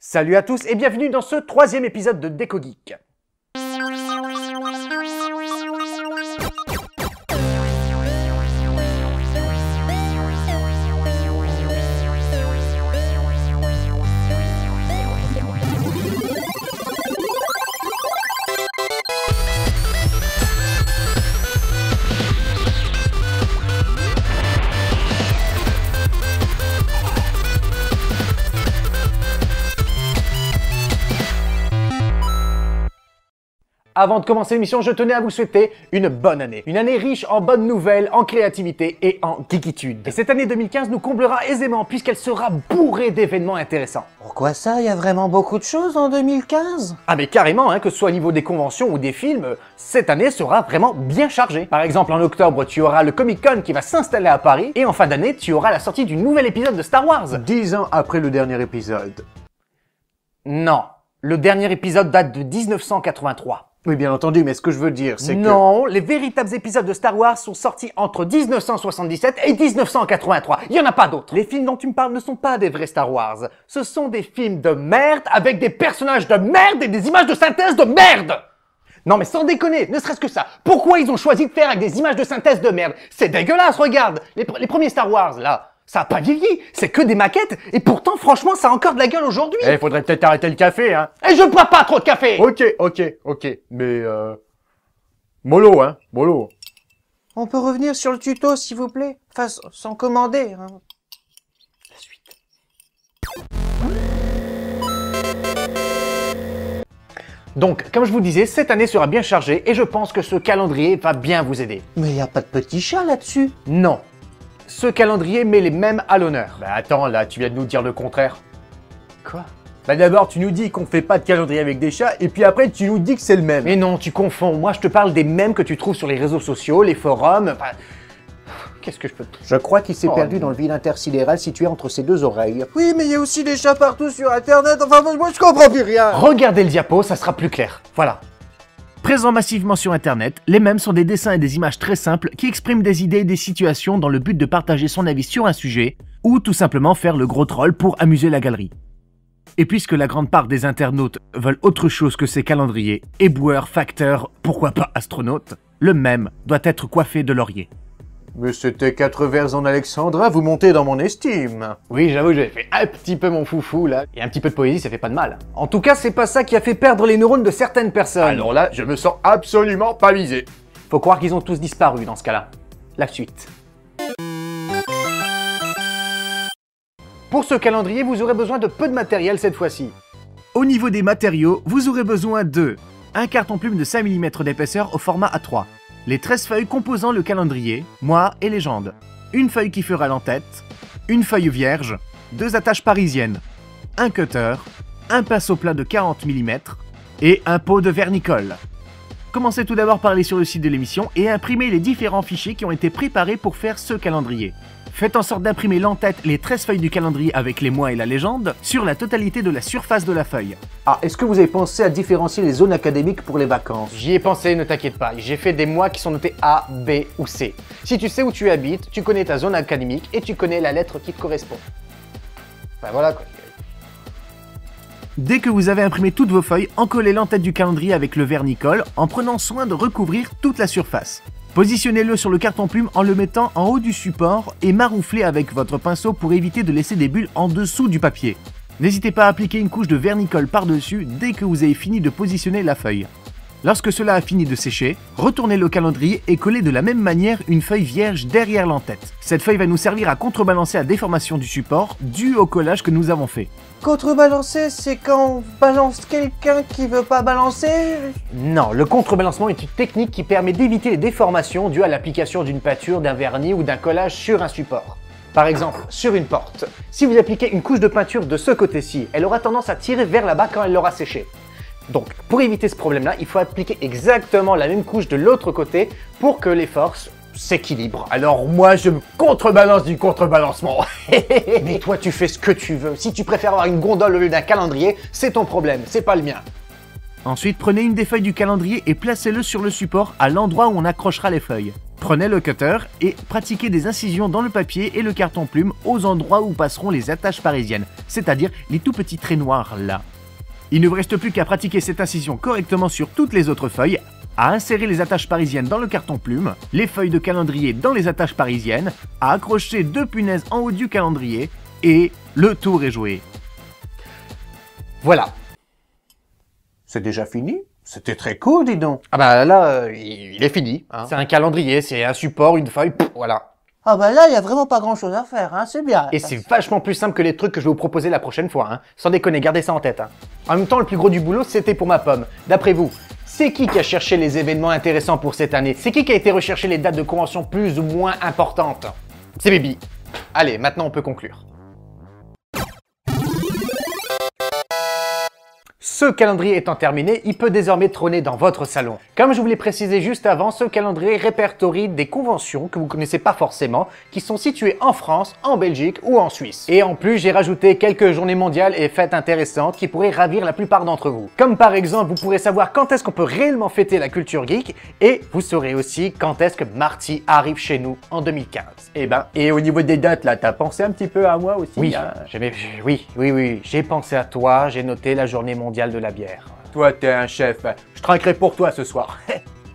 Salut à tous et bienvenue dans ce troisième épisode de Déco Geek. Avant de commencer l'émission, je tenais à vous souhaiter une bonne année. Une année riche en bonnes nouvelles, en créativité et en geekitude. Et cette année 2015 nous comblera aisément puisqu'elle sera bourrée d'événements intéressants. Pourquoi ça? Il y a vraiment beaucoup de choses en 2015? Ah mais carrément, que ce soit au niveau des conventions ou des films, cette année sera vraiment bien chargée. Par exemple, en octobre, tu auras le Comic-Con qui va s'installer à Paris et en fin d'année, tu auras la sortie du nouvel épisode de Star Wars. 10 ans après le dernier épisode. Non, le dernier épisode date de 1983. Oui, bien entendu, mais ce que je veux dire, c'est que... Non, les véritables épisodes de Star Wars sont sortis entre 1977 et 1983. Il n'y en a pas d'autres. Les films dont tu me parles ne sont pas des vrais Star Wars. Ce sont des films de merde avec des personnages de merde et des images de synthèse de merde. Non mais sans déconner, ne serait-ce que ça. Pourquoi ils ont choisi de faire avec des images de synthèse de merde? C'est dégueulasse, regarde. Les premiers Star Wars, là... Ça a pas vieilli, c'est que des maquettes, et pourtant, franchement, ça a encore de la gueule aujourd'hui. Eh, faudrait peut-être arrêter le café, hein. Et je bois pas trop de café. Ok. Mais, mollo, hein, mollo. On peut revenir sur le tuto, s'il vous plaît? Enfin, sans commander, hein. La suite. Donc, comme je vous disais, cette année sera bien chargée, et je pense que ce calendrier va bien vous aider. Mais y a pas de petit chat là-dessus. Non. Ce calendrier met les mêmes à l'honneur. Bah attends, là, tu viens de nous dire le contraire. Quoi? Bah d'abord, tu nous dis qu'on fait pas de calendrier avec des chats, et puis après, tu nous dis que c'est le même. Mais non, tu confonds. Moi, je te parle des mèmes que tu trouves sur les réseaux sociaux, les forums, enfin... Qu'est-ce que je peux te... Je crois qu'il s'est perdu dans le vide intersidéral situé entre ses deux oreilles. Oui, mais il y a aussi des chats partout sur Internet, enfin moi je comprends plus rien. Regardez le diapo, ça sera plus clair. Voilà. Présents massivement sur internet, les mèmes sont des dessins et des images très simples qui expriment des idées et des situations dans le but de partager son avis sur un sujet, ou tout simplement faire le gros troll pour amuser la galerie. Et puisque la grande part des internautes veulent autre chose que ces calendriers, éboueurs, facteurs, pourquoi pas astronautes, le mème doit être coiffé de laurier. Mais c'était 4 vers en Alexandra, vous montez dans mon estime. Oui, j'avoue, j'avais fait un petit peu mon foufou, là. Et un petit peu de poésie, ça fait pas de mal. En tout cas, c'est pas ça qui a fait perdre les neurones de certaines personnes. Alors là, je me sens absolument pas visé. Faut croire qu'ils ont tous disparu dans ce cas-là. La suite. Pour ce calendrier, vous aurez besoin de peu de matériel cette fois-ci. Au niveau des matériaux, vous aurez besoin de un carton-plume de 5 mm d'épaisseur au format A3, les 13 feuilles composant le calendrier, mois et légende, une feuille qui fera l'entête, une feuille vierge, 2 attaches parisiennes, un cutter, un pinceau plat de 40 mm et un pot de vernicole. Commencez tout d'abord par aller sur le site de l'émission et imprimer les différents fichiers qui ont été préparés pour faire ce calendrier. Faites en sorte d'imprimer l'entête, les 13 feuilles du calendrier avec les mois et la légende, sur la totalité de la surface de la feuille. Ah, est-ce que vous avez pensé à différencier les zones académiques pour les vacances? J'y ai pensé, ne t'inquiète pas. J'ai fait des mois qui sont notés A, B ou C. Si tu sais où tu habites, tu connais ta zone académique et tu connais la lettre qui te correspond. Enfin voilà quoi. Dès que vous avez imprimé toutes vos feuilles, encollez l'entête du calendrier avec le vernicole en prenant soin de recouvrir toute la surface. Positionnez-le sur le carton-plume en le mettant en haut du support et marouflez avec votre pinceau pour éviter de laisser des bulles en dessous du papier. N'hésitez pas à appliquer une couche de vernicole par-dessus dès que vous avez fini de positionner la feuille. Lorsque cela a fini de sécher, retournez le calendrier et collez de la même manière une feuille vierge derrière l'entête. Cette feuille va nous servir à contrebalancer la déformation du support due au collage que nous avons fait. Contrebalancer, c'est quand on balance quelqu'un qui veut pas balancer? Non, le contrebalancement est une technique qui permet d'éviter les déformations dues à l'application d'une peinture, d'un vernis ou d'un collage sur un support. Par exemple, sur une porte, si vous appliquez une couche de peinture de ce côté-ci, elle aura tendance à tirer vers là-bas quand elle l'aura séché. Donc, pour éviter ce problème-là, il faut appliquer exactement la même couche de l'autre côté pour que les forces s'équilibrent. Alors moi, je me contrebalance du contrebalancement. Mais toi, tu fais ce que tu veux. Si tu préfères avoir une gondole au lieu d'un calendrier, c'est ton problème, c'est pas le mien. Ensuite, prenez une des feuilles du calendrier et placez-le sur le support à l'endroit où on accrochera les feuilles. Prenez le cutter et pratiquez des incisions dans le papier et le carton-plume aux endroits où passeront les attaches parisiennes, c'est-à-dire les tout petits traits noirs là. Il ne vous reste plus qu'à pratiquer cette incision correctement sur toutes les autres feuilles, à insérer les attaches parisiennes dans le carton-plume, les feuilles de calendrier dans les attaches parisiennes, à accrocher 2 punaises en haut du calendrier, et le tour est joué. Voilà. C'est déjà fini? C'était très court, dis donc. Ah bah là, il est fini. Hein. C'est un calendrier, c'est un support, une feuille, voilà. Ah bah là, il y a vraiment pas grand-chose à faire, hein, c'est bien. Et c'est vachement plus simple que les trucs que je vais vous proposer la prochaine fois. Hein. Sans déconner, gardez ça en tête. Hein. En même temps, le plus gros du boulot, c'était pour ma pomme. D'après vous, c'est qui a cherché les événements intéressants pour cette année? C'est qui a été rechercher les dates de convention plus ou moins importantes? C'est Bibi. Allez, maintenant on peut conclure. Ce calendrier étant terminé, il peut désormais trôner dans votre salon. Comme je vous l'ai précisé juste avant, ce calendrier répertorie des conventions que vous ne connaissez pas forcément, qui sont situées en France, en Belgique ou en Suisse. Et en plus, j'ai rajouté quelques journées mondiales et fêtes intéressantes qui pourraient ravir la plupart d'entre vous. Comme par exemple, vous pourrez savoir quand est-ce qu'on peut réellement fêter la culture geek, et vous saurez aussi quand est-ce que Marty arrive chez nous en 2015. Et au niveau des dates là, t'as pensé un petit peu à moi aussi? Oui, hein? oui, j'ai pensé à toi, j'ai noté la journée mondiale de la bière. Toi, t'es un chef. Je trinquerai pour toi ce soir.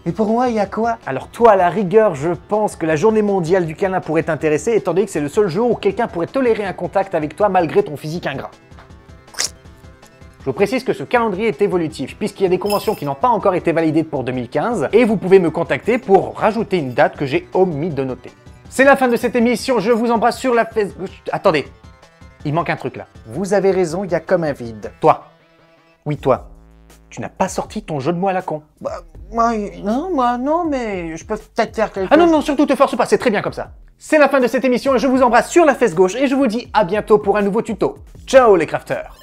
Et pour moi, il y a quoi? Alors toi, à la rigueur, je pense que la journée mondiale du câlin pourrait t'intéresser, étant donné que c'est le seul jour où quelqu'un pourrait tolérer un contact avec toi malgré ton physique ingrat. Je vous précise que ce calendrier est évolutif, puisqu'il y a des conventions qui n'ont pas encore été validées pour 2015, et vous pouvez me contacter pour rajouter une date que j'ai omis de noter. C'est la fin de cette émission, je vous embrasse sur la fesse gauche. Attendez, il manque un truc là. Vous avez raison, il y a comme un vide. Toi. Oui, toi. Tu n'as pas sorti ton jeu de mots à la con. Bah, moi non, mais je peux peut-être faire quelque Ah chose. non, surtout te force pas, c'est très bien comme ça. C'est la fin de cette émission, je vous embrasse sur la fesse gauche et je vous dis à bientôt pour un nouveau tuto. Ciao les crafters!